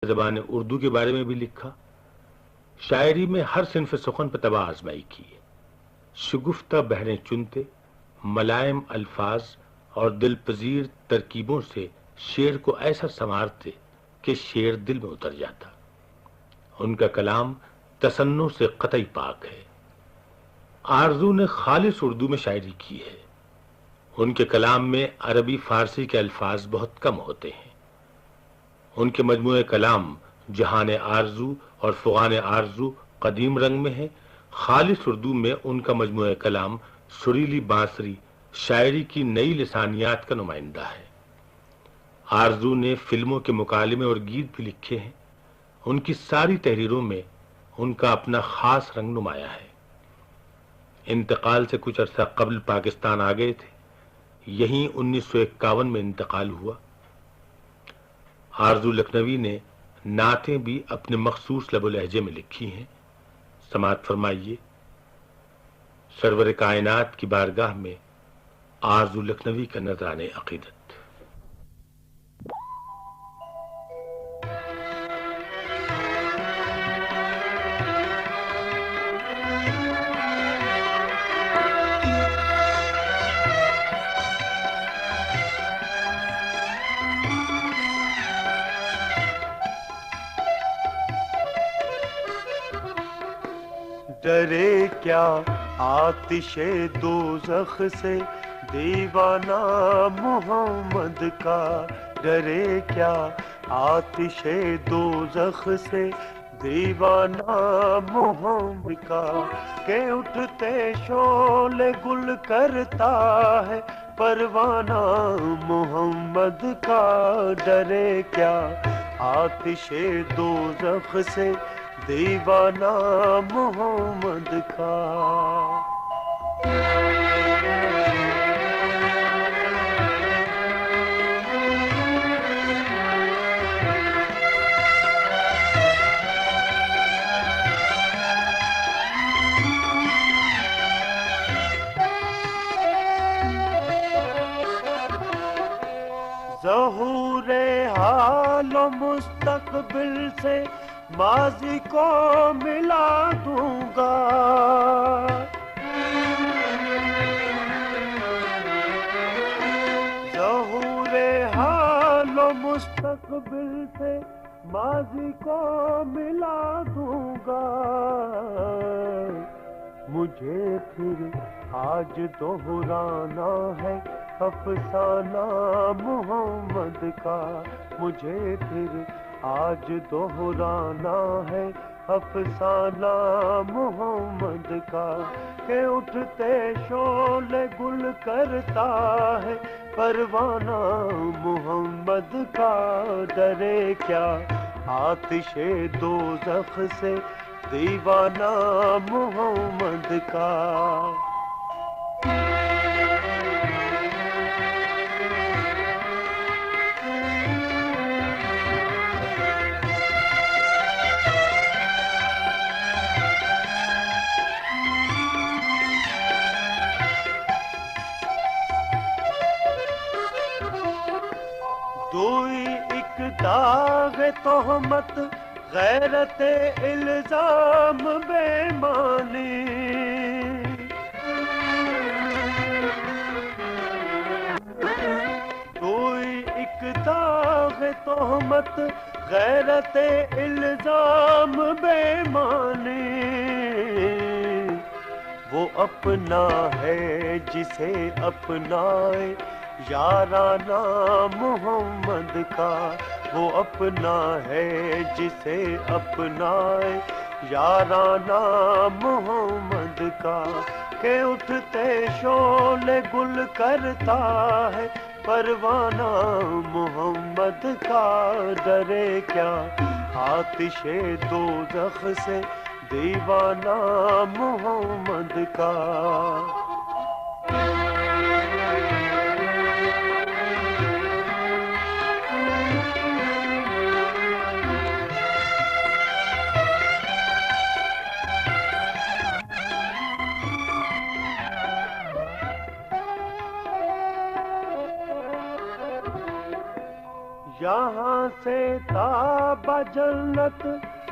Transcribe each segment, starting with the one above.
زبان اردو کے بارے میں بھی لکھا۔ شاعری میں ہر صنف سخن پر طبع آزمائی کی ہے۔ شگفتہ بحریں چنتے، ملائم الفاظ اور دل پذیر ترکیبوں سے شعر کو ایسا سنوارتے کہ شعر دل میں اتر جاتا۔ ان کا کلام تصنع سے قطعی پاک ہے۔ آرزو نے خالص اردو میں شاعری کی ہے۔ ان کے کلام میں عربی فارسی کے الفاظ بہت کم ہوتے ہیں۔ ان کے مجموعہ کلام جہان آرزو اور فغان آرزو قدیم رنگ میں ہے۔ خالص اردو میں ان کا مجموعہ کلام سریلی بانسری شاعری کی نئی لسانیات کا نمائندہ ہے۔ آرزو نے فلموں کے مکالمے اور گیت بھی لکھے ہیں۔ ان کی ساری تحریروں میں ان کا اپنا خاص رنگ نمایاں ہے۔ انتقال سے کچھ عرصہ قبل پاکستان آ گئے تھے۔ یہیں 1951 میں انتقال ہوا۔ آرزو لکھنوی نے نعتیں بھی اپنے مخصوص لب و لہجے میں لکھی ہیں۔ سماعت فرمائیے، سرور کائنات کی بارگاہ میں آرزو لکھنوی کا نذرانِ عقیدت۔ ڈرے کیا آتش دوزخ سے دیوانہ محمد کا، ڈرے کیا آتش دوزخ سے دیوانہ محمد کا، کہ اٹھتے شعلے گل کرتا ہے پروانہ محمد کا، ڈرے کیا آتش دوزخ سے دیوانہ محمد کا۔ ظہور حال و مستقبل سے ماضی کو ملا دوں گا، ظہور حال و مستقبل سے ماضی کو ملا دوں گا، مجھے پھر آج دہرانا ہے افسانہ محمد کا، مجھے پھر آج دہرانا ہے افسانہ محمد کا، کہ اٹھتے شعلے گل کرتا ہے پروانہ محمد کا، ڈرے کیا آتش دوزخ سے دیوانہ محمد کا۔ دوئی ایک داغ تہمت غیرت الزام بےمانی، دوئی ایک داغ تہمت غیرت الزام بےمانی، وہ اپنا ہے جسے اپنائے یارانہ محمد کا، وہ اپنا ہے جسے اپنائے یارانہ محمد کا، کہ اٹھتے شعلے گل کرتا ہے پروانہ محمد کا، ڈرے کیا آتش دوزخ سے دیوانہ محمد کا۔ یہاں سے تاب جنت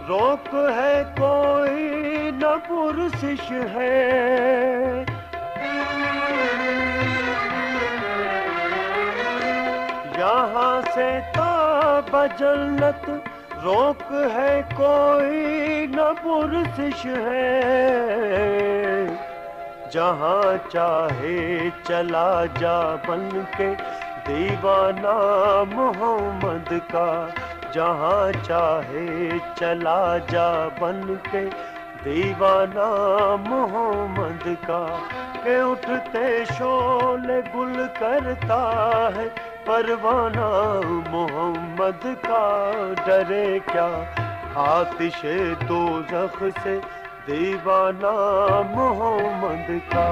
روک ہے کوئی نہ پرسش ہے یہاں سے تاب جنت روک ہے کوئی نہ پرسش ہے جہاں چاہے چلا جا بن کے دیوانہ محمد کا جہاں چاہے چلا جا بن کے دیوانہ محمد کا کہ اٹھتے شعلے گل کرتا ہے پروانہ محمد کا ڈرے کیا آتش دوزخ سے دیوانہ محمد کا